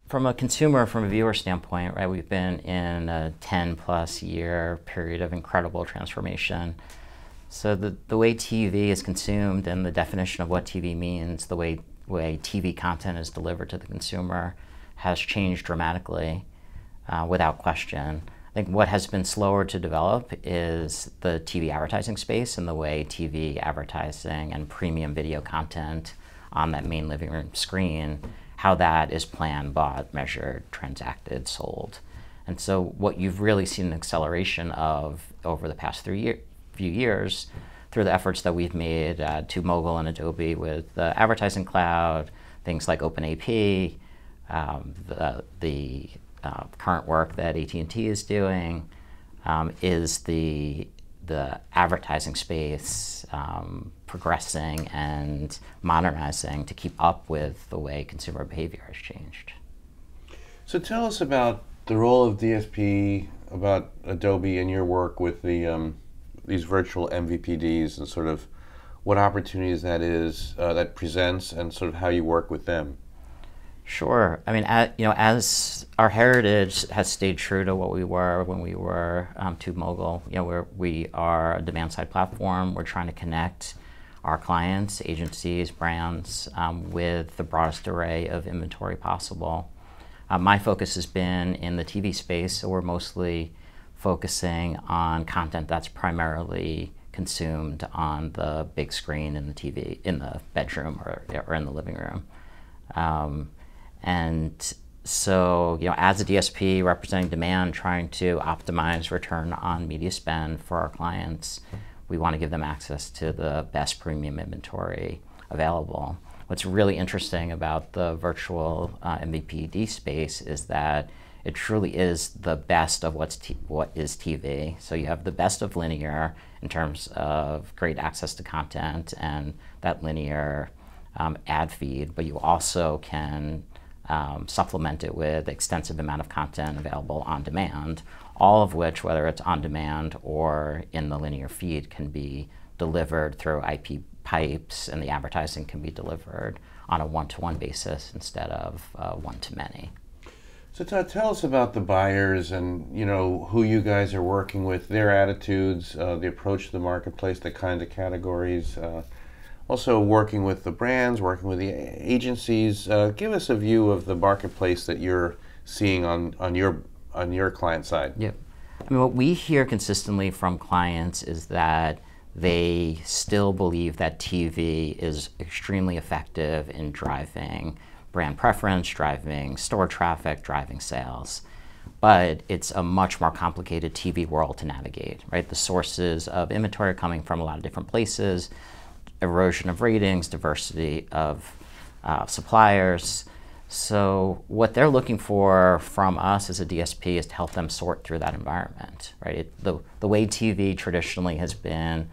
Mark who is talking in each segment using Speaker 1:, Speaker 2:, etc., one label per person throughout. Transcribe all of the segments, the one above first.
Speaker 1: from a consumer, from a viewer standpoint, right, we've been in a 10+ year period of incredible transformation. So the way TV is consumed and the definition of what TV means, the way TV content is delivered to the consumer has changed dramatically, without question. I think what has been slower to develop is the TV advertising space and the way TV advertising and premium video content on that main living room screen, how that is planned, bought, measured, transacted, sold. And so what you've really seen an acceleration of over the past few years through the efforts that we've made to Mogul and Adobe with the advertising cloud, things like OpenAP, the current work that AT&T is doing, is the advertising space progressing and modernizing to keep up with the way consumer behavior has changed.
Speaker 2: So tell us about the role of DSP, about Adobe and your work with the these virtual MVPDs, and sort of what opportunities that presents, and sort of how you work with them.
Speaker 1: Sure. I mean, as our heritage has stayed true to what we were when we were to Mogul, we are a demand-side platform. We're trying to connect our clients, agencies, brands with the broadest array of inventory possible. My focus has been in the TV space, so we're mostly focusing on content that's primarily consumed on the big screen in the TV, in the bedroom or in the living room. And so, as a DSP representing demand, trying to optimize return on media spend for our clients, we want to give them access to the best premium inventory available. What's really interesting about the virtual MVPD space is that it truly is the best of what is TV. So you have the best of linear in terms of great access to content and that linear ad feed, but you also can supplement it with extensive amount of content available on demand, all of which, whether it's on demand or in the linear feed, can be delivered through IP pipes, and the advertising can be delivered on a one-to-one basis instead of one-to-many.
Speaker 2: So Todd, tell us about the buyers and who you guys are working with, their attitudes, the approach to the marketplace, the kinds of categories. Also working with the brands, working with the agencies. Give us a view of the marketplace that you're seeing on your client side.
Speaker 1: Yeah, I mean, what we hear consistently from clients is that they still believe that TV is extremely effective in driving brand preference, driving store traffic, driving sales. But it's a much more complicated TV world to navigate, right? The sources of inventory are coming from a lot of different places, erosion of ratings, diversity of suppliers. So what they're looking for from us as a DSP is to help them sort through that environment, right? The way TV traditionally has been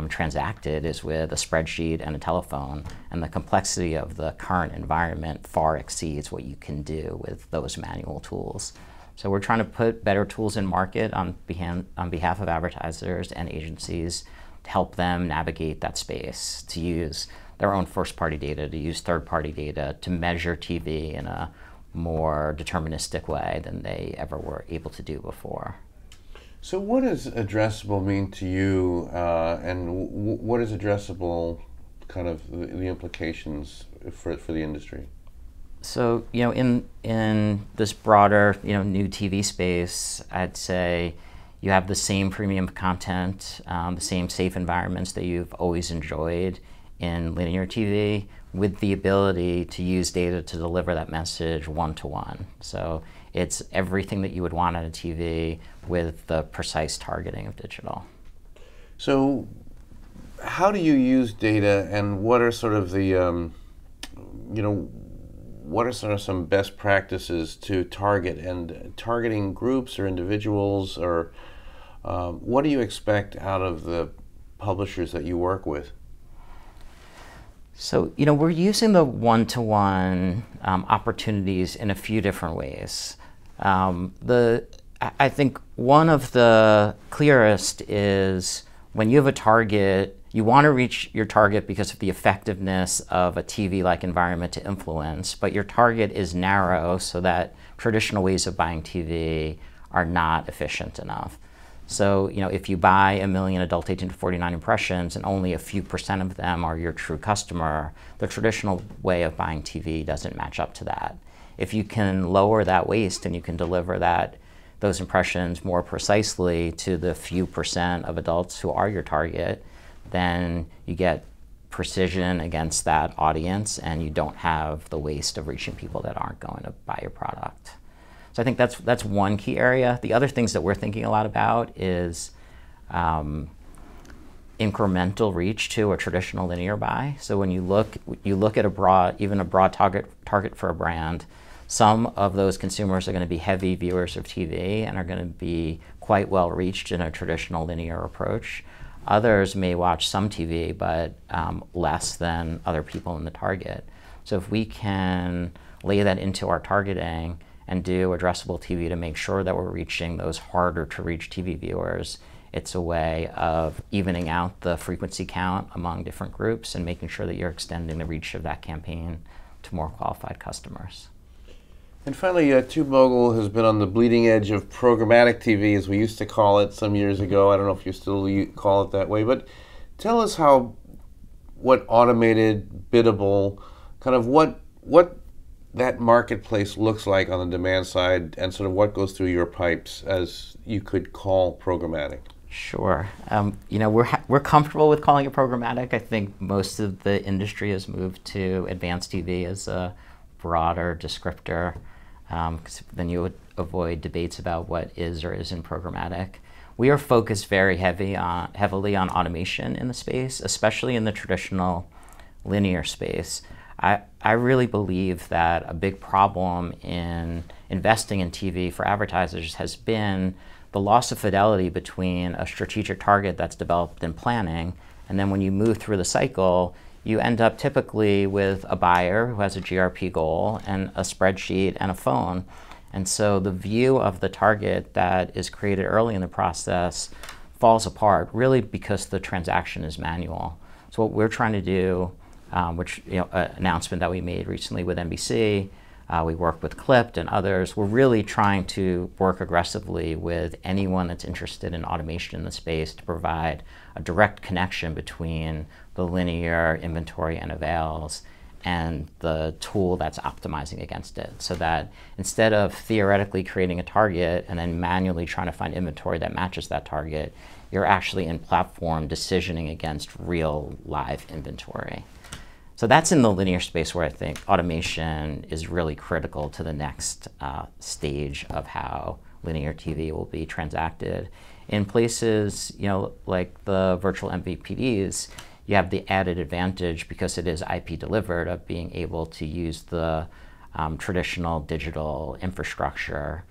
Speaker 1: transacted is with a spreadsheet and a telephone, and the complexity of the current environment far exceeds what you can do with those manual tools. So we're trying to put better tools in market on behalf of advertisers and agencies to help them navigate that space, to use their own first-party data, to use third-party data, to measure TV in a more deterministic way than they ever were able to do before.
Speaker 2: So what does addressable mean to you, and what is addressable, kind of the implications for the industry?
Speaker 1: So, in this broader, new TV space, I'd say you have the same premium content, the same safe environments that you've always enjoyed in linear TV, with the ability to use data to deliver that message one-to-one. So it's everything that you would want on a TV with the precise targeting of digital.
Speaker 2: So how do you use data, and what are sort of the, what are sort of some best practices to target, and targeting groups or individuals, or what do you expect out of the publishers that you work with?
Speaker 1: So, we're using the one-to-one opportunities in a few different ways. I think one of the clearest is when you have a target, you want to reach your target because of the effectiveness of a TV-like environment to influence, but your target is narrow so that traditional ways of buying TV are not efficient enough. So, if you buy 1 million adult 18 to 49 impressions and only a few % of them are your true customer, the traditional way of buying TV doesn't match up to that. If you can lower that waste and you can deliver those impressions more precisely to the few % of adults who are your target, then you get precision against that audience and you don't have the waste of reaching people that aren't going to buy your product. So I think that's one key area. The other things that we're thinking a lot about is incremental reach to a traditional linear buy. So when you look at even a broad target for a brand, some of those consumers are going to be heavy viewers of TV and are going to be quite well reached in a traditional linear approach. Others may watch some TV, but less than other people in the target. So if we can lay that into our targeting and do addressable TV to make sure that we're reaching those harder to reach TV viewers, it's a way of evening out the frequency count among different groups and making sure that you're extending the reach of that campaign to more qualified customers.
Speaker 2: And finally, TubeMogul has been on the bleeding edge of programmatic TV, as we used to call it some years ago. I don't know if you still call it that way, but tell us what automated, biddable, kind of what that marketplace looks like on the demand side, and sort of what goes through your pipes as you could call programmatic.
Speaker 1: Sure. We're comfortable with calling it programmatic. I think most of the industry has moved to advanced TV as a broader descriptor, because then you would avoid debates about what is or isn't programmatic. We are focused very heavily on automation in the space, especially in the traditional linear space. I really believe that a big problem in investing in TV for advertisers has been the loss of fidelity between a strategic target that's developed in planning, and then when you move through the cycle, you end up typically with a buyer who has a GRP goal and a spreadsheet and a phone. And so the view of the target that is created early in the process falls apart, really because the transaction is manual. So what we're trying to do, which an announcement that we made recently with NBC, we work with Clipped and others, we're really trying to work aggressively with anyone that's interested in automation in the space to provide a direct connection between the linear inventory and avails and the tool that's optimizing against it, so that instead of theoretically creating a target and then manually trying to find inventory that matches that target, you're actually in platform decisioning against real live inventory. So that's in the linear space where I think automation is really critical to the next stage of how linear TV will be transacted. In places, like the virtual MVPDs, you have the added advantage, because it is IP delivered, of being able to use the traditional digital infrastructure.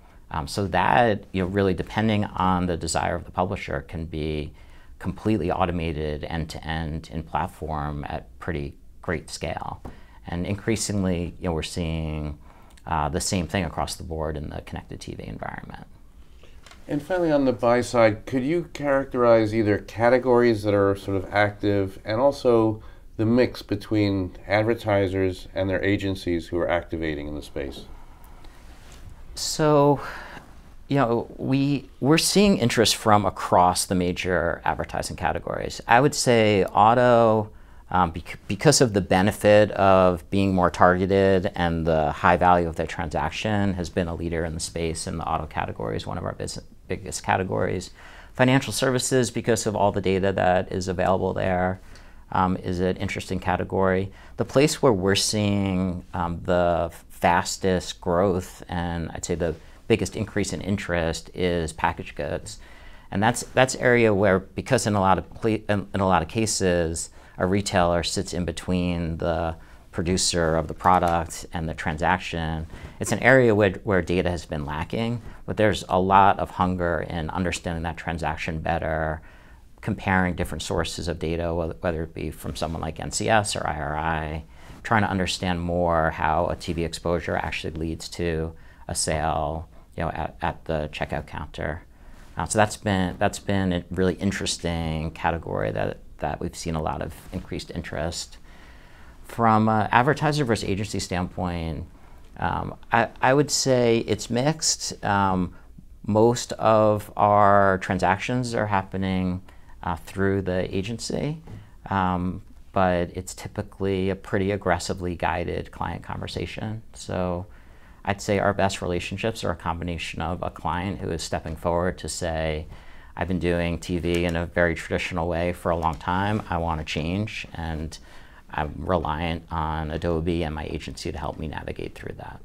Speaker 1: So that, really depending on the desire of the publisher, can be completely automated end-to-end in platform at pretty great scale. And increasingly, we're seeing the same thing across the board in the connected TV environment.
Speaker 2: And finally, on the buy side, could you characterize either categories that are sort of active and also the mix between advertisers and their agencies who are activating in the space?
Speaker 1: So, we're seeing interest from across the major advertising categories. I would say auto, because of the benefit of being more targeted and the high value of their transaction, has been a leader in the space, in the auto category is one of our biggest categories. Financial services, because of all the data that is available there, is an interesting category. The place where we're seeing the fastest growth and I'd say the biggest increase in interest is packaged goods. And that's area where, because in a lot of cases, a retailer sits in between the producer of the product and the transaction, it's an area where data has been lacking, but there's a lot of hunger in understanding that transaction better, comparing different sources of data, whether it be from someone like NCS or IRI, trying to understand more how a TV exposure actually leads to a sale, at the checkout counter. So that's been a really interesting category that that we've seen a lot of increased interest. From an advertiser versus agency standpoint, I would say it's mixed. Most of our transactions are happening through the agency, but it's typically a pretty aggressively guided client conversation. So I'd say our best relationships are a combination of a client who is stepping forward to say, I've been doing TV in a very traditional way for a long time, I want to change, and I'm reliant on Adobe and my agency to help me navigate through that.